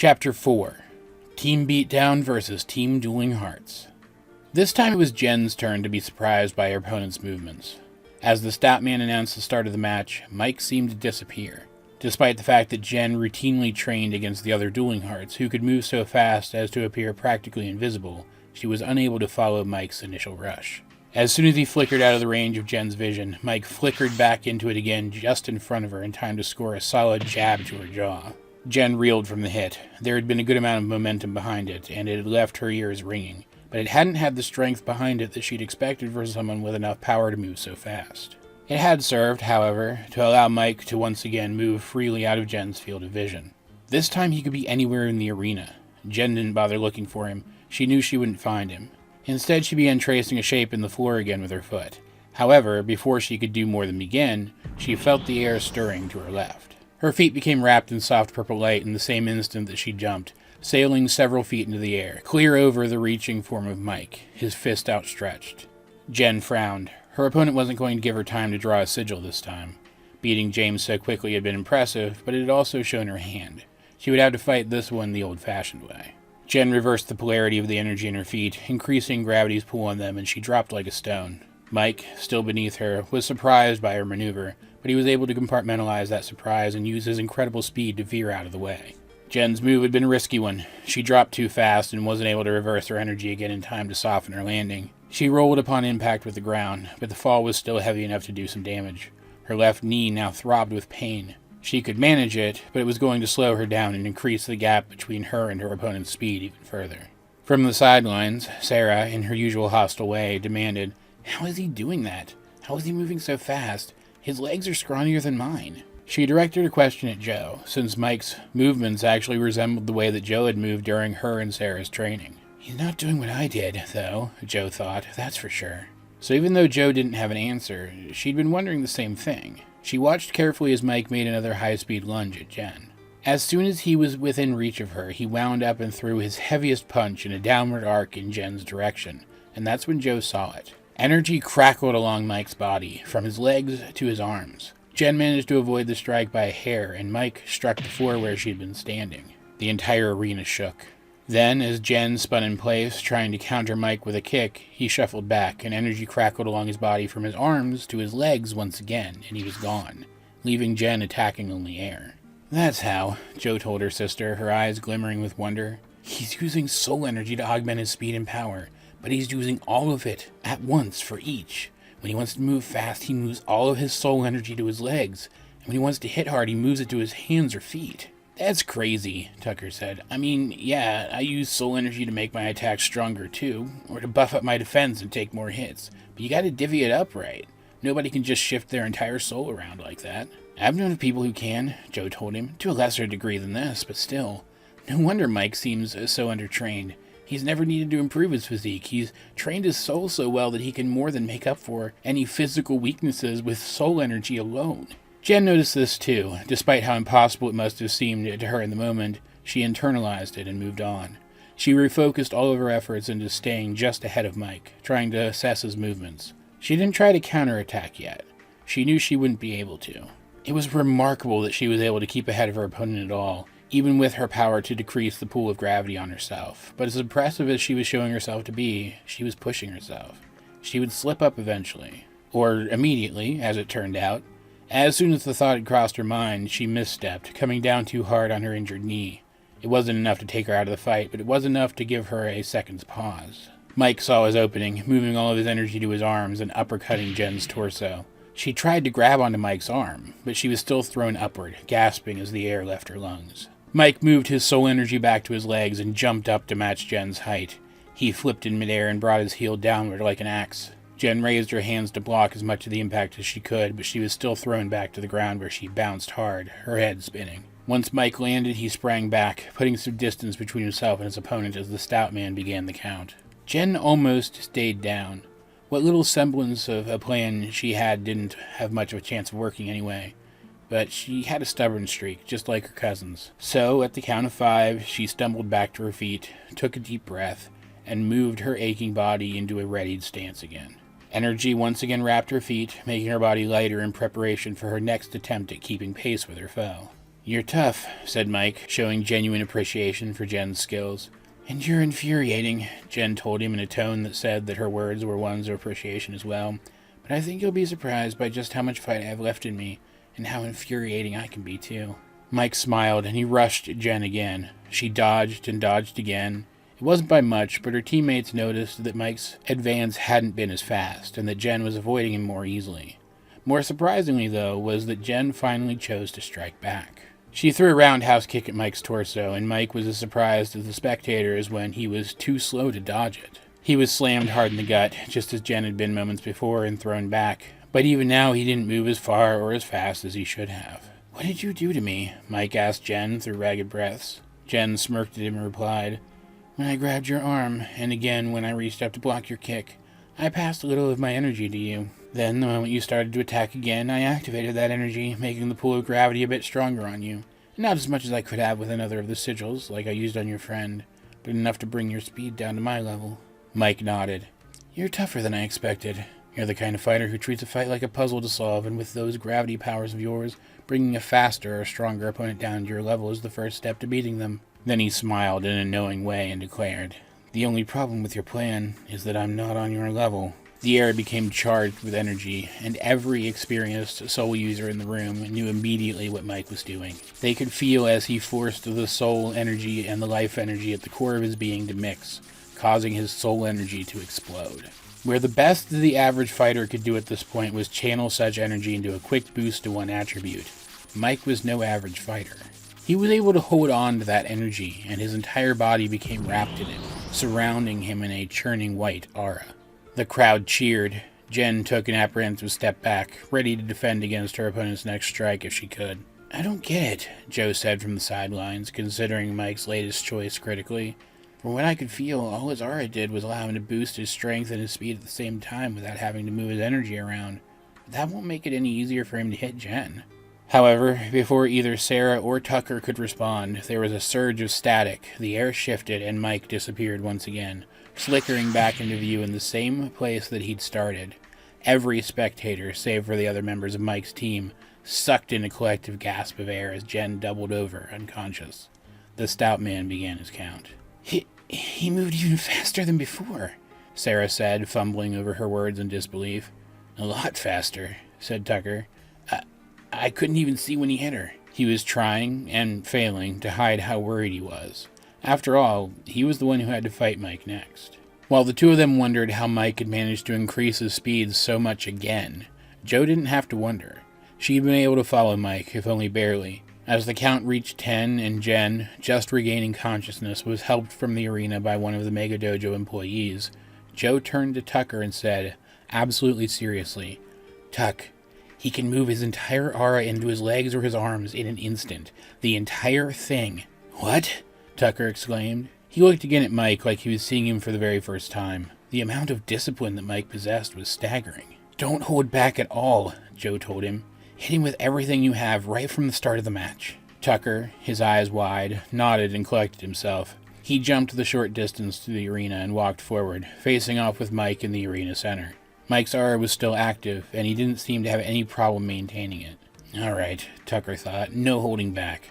Chapter 4. Team Beatdown versus Team Dueling Hearts. This time it was Jen's turn to be surprised by her opponent's movements. As the stat man announced the start of the match, Mike seemed to disappear, despite the fact that Jen routinely trained against the other Dueling Hearts who could move so fast as to appear practically invisible. She was unable to follow Mike's initial rush. As soon as he flickered out of the range of Jen's vision, Mike flickered back into it again just in front of her in time to score a solid jab to her jaw. Jen reeled from the hit. There had been a good amount of momentum behind it, and it had left her ears ringing, but it hadn't had the strength behind it that she'd expected for someone with enough power to move so fast. It had served, however, to allow Mike to once again move freely out of Jen's field of vision. This time he could be anywhere in the arena. Jen didn't bother looking for him. She knew she wouldn't find him. Instead, she began tracing a shape in the floor again with her foot. However, before she could do more than begin, she felt the air stirring to her left. Her feet became wrapped in soft purple light in the same instant that she jumped, sailing several feet into the air, clear over the reaching form of Mike, his fist outstretched. Jen frowned. Her opponent wasn't going to give her time to draw a sigil this time. Beating James so quickly had been impressive, but it had also shown her hand. She would have to fight this one the old-fashioned way. Jen reversed the polarity of the energy in her feet, increasing gravity's pull on them, and she dropped like a stone. Mike, still beneath her, was surprised by her maneuver, but he was able to compartmentalize that surprise and use his incredible speed to veer out of the way. Jen's move had been a risky one. She dropped too fast and wasn't able to reverse her energy again in time to soften her landing. She rolled upon impact with the ground, but the fall was still heavy enough to do some damage. Her left knee now throbbed with pain. She could manage it, but it was going to slow her down and increase the gap between her and her opponent's speed even further. From the sidelines, Sarah, in her usual hostile way, demanded, "How is he doing that? How is he moving so fast? His legs are scrawnier than mine." She directed her question at Joe, since Mike's movements actually resembled the way that Joe had moved during her and Sarah's training. "He's not doing what I did, though," Joe thought, "that's for sure." So even though Joe didn't have an answer, she'd been wondering the same thing. She watched carefully as Mike made another high-speed lunge at Jen. As soon as he was within reach of her, he wound up and threw his heaviest punch in a downward arc in Jen's direction, and that's when Joe saw it. Energy crackled along Mike's body, from his legs to his arms. Jen managed to avoid the strike by a hair, and Mike struck the floor where she had been standing. The entire arena shook. Then, as Jen spun in place, trying to counter Mike with a kick, he shuffled back, and energy crackled along his body from his arms to his legs once again, and he was gone, leaving Jen attacking only air. "That's how," Joe told her sister, her eyes glimmering with wonder. "He's using soul energy to augment his speed and power, but he's using all of it at once for each. When he wants to move fast, he moves all of his soul energy to his legs, and when he wants to hit hard, he moves it to his hands or feet." "That's crazy," Tucker said. "I mean, yeah, I use soul energy to make my attacks stronger too, or to buff up my defense and take more hits, but you gotta divvy it up right. Nobody can just shift their entire soul around like that." "I've known of people who can," Joe told him, "to a lesser degree than this, but still. No wonder Mike seems so undertrained. He's never needed to improve his physique. He's trained his soul so well that he can more than make up for any physical weaknesses with soul energy alone." Jen noticed this too. Despite how impossible it must have seemed to her in the moment, she internalized it and moved on. She refocused all of her efforts into staying just ahead of Mike, trying to assess his movements. She didn't try to counterattack yet. She knew she wouldn't be able to. It was remarkable that she was able to keep ahead of her opponent at all, even with her power to decrease the pull of gravity on herself. But as impressive as she was showing herself to be, she was pushing herself. She would slip up eventually. Or immediately, as it turned out. As soon as the thought had crossed her mind, she misstepped, coming down too hard on her injured knee. It wasn't enough to take her out of the fight, but it was enough to give her a second's pause. Mike saw his opening, moving all of his energy to his arms and uppercutting Jen's torso. She tried to grab onto Mike's arm, but she was still thrown upward, gasping as the air left her lungs. Mike moved his soul energy back to his legs and jumped up to match Jen's height. He flipped in midair and brought his heel downward like an axe. Jen raised her hands to block as much of the impact as she could, but she was still thrown back to the ground where she bounced hard, her head spinning. Once Mike landed, he sprang back, putting some distance between himself and his opponent as the stout man began the count. Jen almost stayed down. What little semblance of a plan she had didn't have much of a chance of working anyway. But she had a stubborn streak, just like her cousins. So, at the count of 5, she stumbled back to her feet, took a deep breath, and moved her aching body into a readied stance again. Energy once again wrapped her feet, making her body lighter in preparation for her next attempt at keeping pace with her foe. "You're tough," said Mike, showing genuine appreciation for Jen's skills. "And you're infuriating," Jen told him in a tone that said that her words were ones of appreciation as well. "But I think you'll be surprised by just how much fight I have left in me, and how infuriating I can be, too." Mike smiled, and he rushed Jen again. She dodged and dodged again. It wasn't by much, but her teammates noticed that Mike's advance hadn't been as fast, and that Jen was avoiding him more easily. More surprisingly, though, was that Jen finally chose to strike back. She threw a roundhouse kick at Mike's torso, and Mike was as surprised as the spectators when he was too slow to dodge it. He was slammed hard in the gut, just as Jen had been moments before, and thrown back. But even now, he didn't move as far or as fast as he should have. "What did you do to me?" Mike asked Jen through ragged breaths. Jen smirked at him and replied, "When I grabbed your arm, and again when I reached up to block your kick, I passed a little of my energy to you. Then, the moment you started to attack again, I activated that energy, making the pull of gravity a bit stronger on you. Not as much as I could have with another of the sigils, like I used on your friend, but enough to bring your speed down to my level." Mike nodded. "You're tougher than I expected. You're the kind of fighter who treats a fight like a puzzle to solve, and with those gravity powers of yours, bringing a faster or stronger opponent down to your level is the first step to beating them." Then he smiled in a knowing way and declared, "The only problem with your plan is that I'm not on your level." The air became charged with energy, and every experienced soul user in the room knew immediately what Mike was doing. They could feel as he forced the soul energy and the life energy at the core of his being to mix, causing his soul energy to explode. Where the best the average fighter could do at this point was channel such energy into a quick boost to one attribute. Mike was no average fighter. He was able to hold on to that energy, and his entire body became wrapped in it, surrounding him in a churning white aura. The crowd cheered. Jen took an apprehensive step back, ready to defend against her opponent's next strike if she could. "I don't get it," Joe said from the sidelines, considering Mike's latest choice critically. "From what I could feel, all his aura did was allow him to boost his strength and his speed at the same time without having to move his energy around. But that won't make it any easier for him to hit Jen." However, before either Sarah or Tucker could respond, there was a surge of static, the air shifted, and Mike disappeared once again, flickering back into view in the same place that he'd started. Every spectator, save for the other members of Mike's team, sucked in a collective gasp of air as Jen doubled over, unconscious. The stout man began his count. He moved even faster than before," Sarah said, fumbling over her words in disbelief. "A lot faster," said Tucker. I couldn't even see when he hit her." He was trying, and failing, to hide how worried he was. After all, he was the one who had to fight Mike next. While the two of them wondered how Mike had managed to increase his speed so much again, Joe didn't have to wonder. She had been able to follow Mike, if only barely. As the count reached 10 and Jen, just regaining consciousness, was helped from the arena by one of the Mega Dojo employees, Joe turned to Tucker and said, absolutely seriously, "Tuck, he can move his entire aura into his legs or his arms in an instant. The entire thing." "What?" Tucker exclaimed. He looked again at Mike like he was seeing him for the very first time. The amount of discipline that Mike possessed was staggering. "Don't hold back at all," Joe told him. "Hit him with everything you have right from the start of the match." Tucker, his eyes wide, nodded and collected himself. He jumped the short distance to the arena and walked forward, facing off with Mike in the arena center. Mike's aura was still active, and he didn't seem to have any problem maintaining it. "All right," Tucker thought, "no holding back.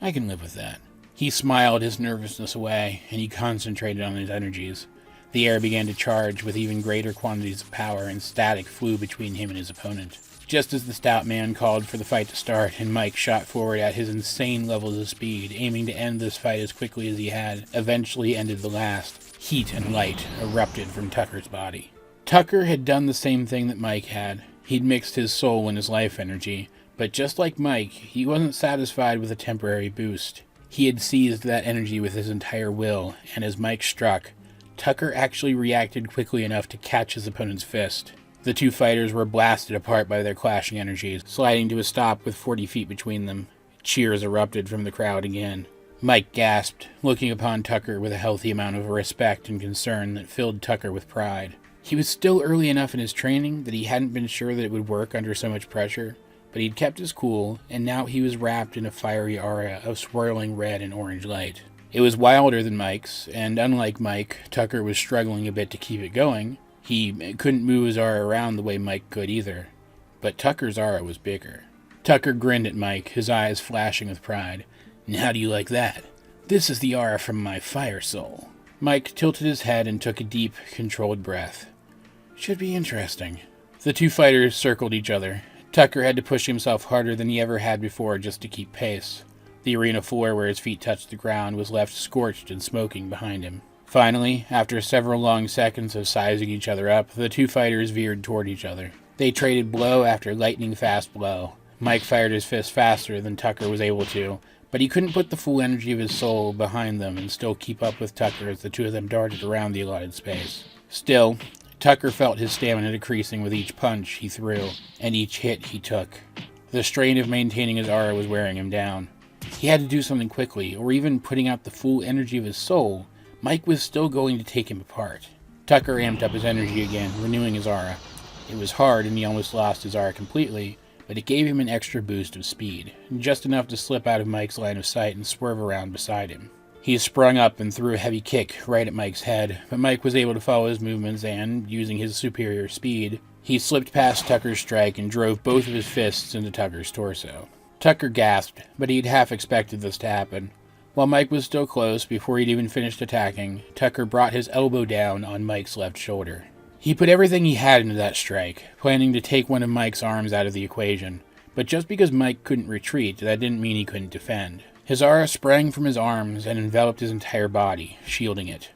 I can live with that." He smiled his nervousness away, and he concentrated on his energies. The air began to charge with even greater quantities of power, and static flew between him and his opponent. Just as the stout man called for the fight to start, and Mike shot forward at his insane levels of speed, aiming to end this fight as quickly as he had eventually ended the last, heat and light erupted from Tucker's body. Tucker had done the same thing that Mike had. He'd mixed his soul and his life energy, but just like Mike, he wasn't satisfied with a temporary boost. He had seized that energy with his entire will, and as Mike struck, Tucker actually reacted quickly enough to catch his opponent's fist. The two fighters were blasted apart by their clashing energies, sliding to a stop with 40 feet between them. Cheers erupted from the crowd again. Mike gasped, looking upon Tucker with a healthy amount of respect and concern that filled Tucker with pride. He was still early enough in his training that he hadn't been sure that it would work under so much pressure, but he'd kept his cool, and now he was wrapped in a fiery aura of swirling red and orange light. It was wilder than Mike's, and unlike Mike, Tucker was struggling a bit to keep it going. He couldn't move his aura around the way Mike could either, but Tucker's aura was bigger. Tucker grinned at Mike, his eyes flashing with pride. "And how do you like that? This is the aura from my fire soul." Mike tilted his head and took a deep, controlled breath. "Should be interesting." The two fighters circled each other. Tucker had to push himself harder than he ever had before just to keep pace. The arena floor where his feet touched the ground was left scorched and smoking behind him. Finally, after several long seconds of sizing each other up, the two fighters veered toward each other. They traded blow after lightning-fast blow. Mike fired his fist faster than Tucker was able to, but he couldn't put the full energy of his soul behind them and still keep up with Tucker as the two of them darted around the allotted space. Still, Tucker felt his stamina decreasing with each punch he threw, and each hit he took. The strain of maintaining his aura was wearing him down. He had to do something quickly, or even putting out the full energy of his soul, Mike was still going to take him apart. Tucker amped up his energy again, renewing his aura. It was hard and he almost lost his aura completely, but it gave him an extra boost of speed, just enough to slip out of Mike's line of sight and swerve around beside him. He sprung up and threw a heavy kick right at Mike's head, but Mike was able to follow his movements and, using his superior speed, he slipped past Tucker's strike and drove both of his fists into Tucker's torso. Tucker gasped, but he'd half expected this to happen. While Mike was still close, before he'd even finished attacking, Tucker brought his elbow down on Mike's left shoulder. He put everything he had into that strike, planning to take one of Mike's arms out of the equation, but just because Mike couldn't retreat, that didn't mean he couldn't defend. His aura sprang from his arms and enveloped his entire body, shielding it.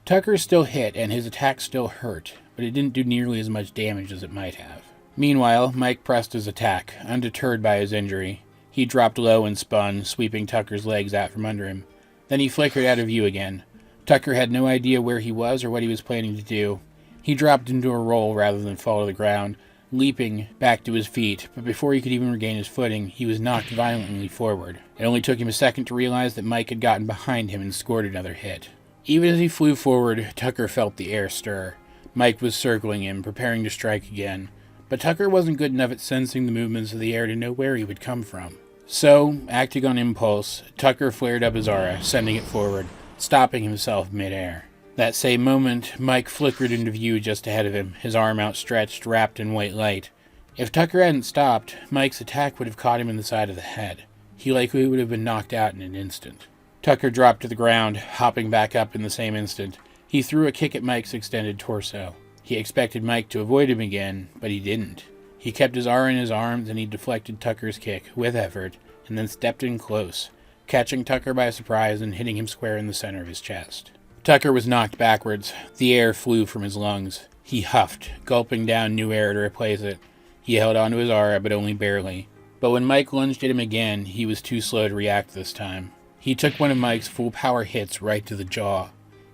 Tucker still hit, and his attack still hurt, but it didn't do nearly as much damage as it might have. Meanwhile, Mike pressed his attack, undeterred by his injury. He dropped low and spun, sweeping Tucker's legs out from under him. Then he flickered out of view again. Tucker had no idea where he was or what he was planning to do. He dropped into a roll rather than fall to the ground, leaping back to his feet, but before he could even regain his footing, he was knocked violently forward. It only took him a second to realize that Mike had gotten behind him and scored another hit. Even as he flew forward, Tucker felt the air stir. Mike was circling him, preparing to strike again, but Tucker wasn't good enough at sensing the movements of the air to know where he would come from. So, acting on impulse, Tucker flared up his aura, sending it forward, stopping himself mid-air. That same moment, Mike flickered into view just ahead of him, his arm outstretched, wrapped in white light. If Tucker hadn't stopped, Mike's attack would have caught him in the side of the head. He likely would have been knocked out in an instant. Tucker dropped to the ground, hopping back up in the same instant. He threw a kick at Mike's extended torso. He expected Mike to avoid him again, but he didn't. He kept his aura in his arms and he deflected Tucker's kick, with effort, and then stepped in close, catching Tucker by surprise and hitting him square in the center of his chest. Tucker was knocked backwards. The air flew from his lungs. He huffed, gulping down new air to replace it. He held onto his aura, but only barely. But when Mike lunged at him again, he was too slow to react this time. He took one of Mike's full-power hits right to the jaw.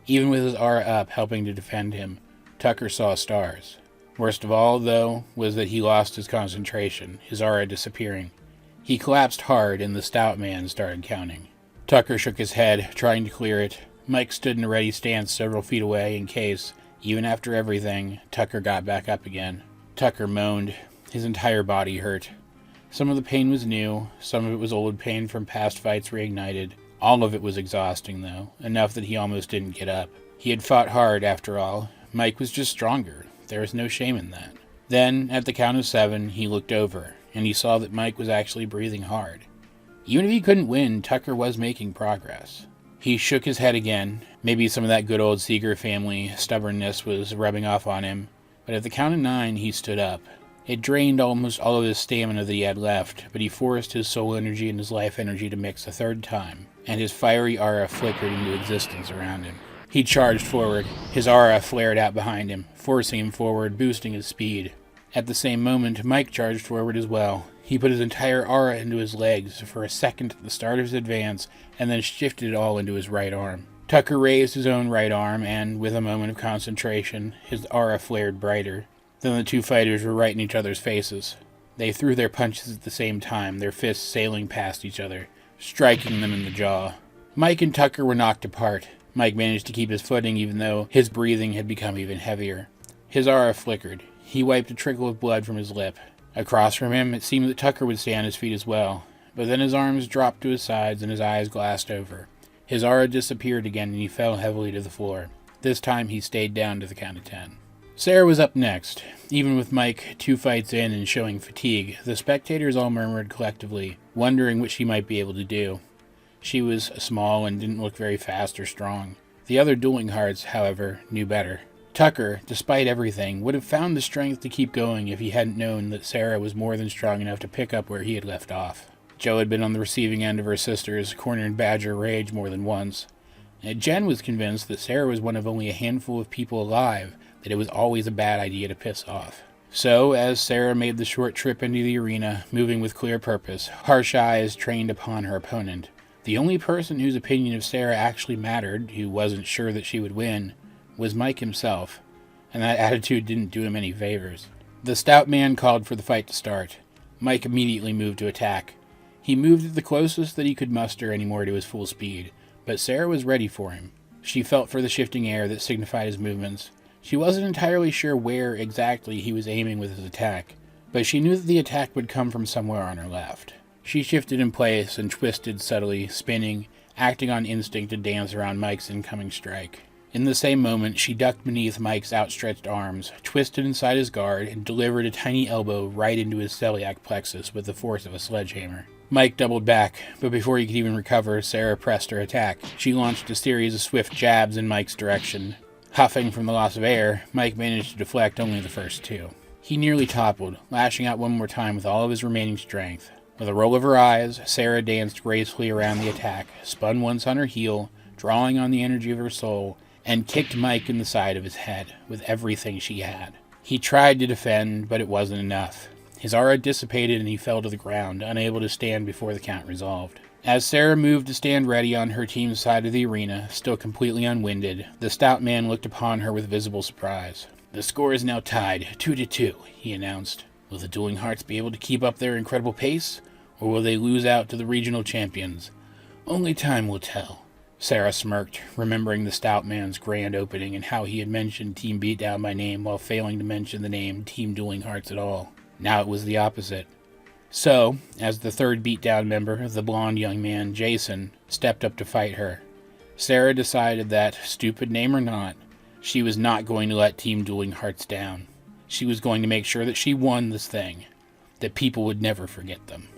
Even with his aura up, helping to defend him, Tucker saw stars. Worst of all, though, was that he lost his concentration, his aura disappearing. He collapsed hard, and the stout man started counting. Tucker shook his head, trying to clear it. Mike stood in a ready stance several feet away in case, even after everything, Tucker got back up again. Tucker moaned. His entire body hurt. Some of the pain was new, some of it was old pain from past fights reignited. All of it was exhausting, though, enough that he almost didn't get up. He had fought hard, after all. Mike was just stronger. There was no shame in that. Then, at the count of 7, he looked over, and he saw that Mike was actually breathing hard. Even if he couldn't win, Tucker was making progress. He shook his head again. Maybe some of that good old Seeger family stubbornness was rubbing off on him. But at the count of 9, he stood up. It drained almost all of his stamina that he had left, but he forced his soul energy and his life energy to mix a third time, and his fiery aura flickered into existence around him. He charged forward. His aura flared out behind him, forcing him forward, boosting his speed. At the same moment, Mike charged forward as well. He put his entire aura into his legs for a second at the start of his advance, and then shifted it all into his right arm. Tucker raised his own right arm, and, with a moment of concentration, his aura flared brighter. Then the two fighters were right in each other's faces. They threw their punches at the same time, their fists sailing past each other, striking them in the jaw. Mike and Tucker were knocked apart. Mike managed to keep his footing even though his breathing had become even heavier. His aura flickered. He wiped a trickle of blood from his lip. Across from him, it seemed that Tucker would stay on his feet as well, but then his arms dropped to his sides and his eyes glassed over. His aura disappeared again and he fell heavily to the floor. This time he stayed down to the count of 10. Sarah was up next. Even with Mike 2 fights in and showing fatigue, the spectators all murmured collectively, wondering what she might be able to do. She was small and didn't look very fast or strong. The other Dueling Hearts, however, knew better. Tucker, despite everything, would have found the strength to keep going if he hadn't known that Sarah was more than strong enough to pick up where he had left off. Jo had been on the receiving end of her sister's cornered badger rage more than once. And Jen was convinced that Sarah was one of only a handful of people alive that it was always a bad idea to piss off. So, as Sarah made the short trip into the arena, moving with clear purpose, harsh eyes trained upon her opponent, the only person whose opinion of Sarah actually mattered, who wasn't sure that she would win, was Mike himself, and that attitude didn't do him any favors. The stout man called for the fight to start. Mike immediately moved to attack. He moved at the closest that he could muster anymore to his full speed, but Sarah was ready for him. She felt for the shifting air that signified his movements. She wasn't entirely sure where exactly he was aiming with his attack, but she knew that the attack would come from somewhere on her left. She shifted in place and twisted subtly, spinning, acting on instinct to dance around Mike's incoming strike. In the same moment, she ducked beneath Mike's outstretched arms, twisted inside his guard, and delivered a tiny elbow right into his celiac plexus with the force of a sledgehammer. Mike doubled back, but before he could even recover, Sarah pressed her attack. She launched a series of swift jabs in Mike's direction. Huffing from the loss of air, Mike managed to deflect only the first 2. He nearly toppled, lashing out one more time with all of his remaining strength. With a roll of her eyes, Sarah danced gracefully around the attack, spun once on her heel, drawing on the energy of her soul, and kicked Mike in the side of his head with everything she had. He tried to defend, but it wasn't enough. His aura dissipated and he fell to the ground, unable to stand before the count resolved. As Sarah moved to stand ready on her team's side of the arena, still completely unwinded, the stout man looked upon her with visible surprise. "The score is now tied, 2-2, he announced. "Will the Dueling Hearts be able to keep up their incredible pace, or will they lose out to the regional champions? Only time will tell." Sarah smirked, remembering the stout man's grand opening and how he had mentioned Team Beatdown by name while failing to mention the name Team Dueling Hearts at all. Now it was the opposite. So, as the third Beatdown member, the blonde young man, Jason, stepped up to fight her, Sarah decided that, stupid name or not, she was not going to let Team Dueling Hearts down. She was going to make sure that she won this thing, that people would never forget them.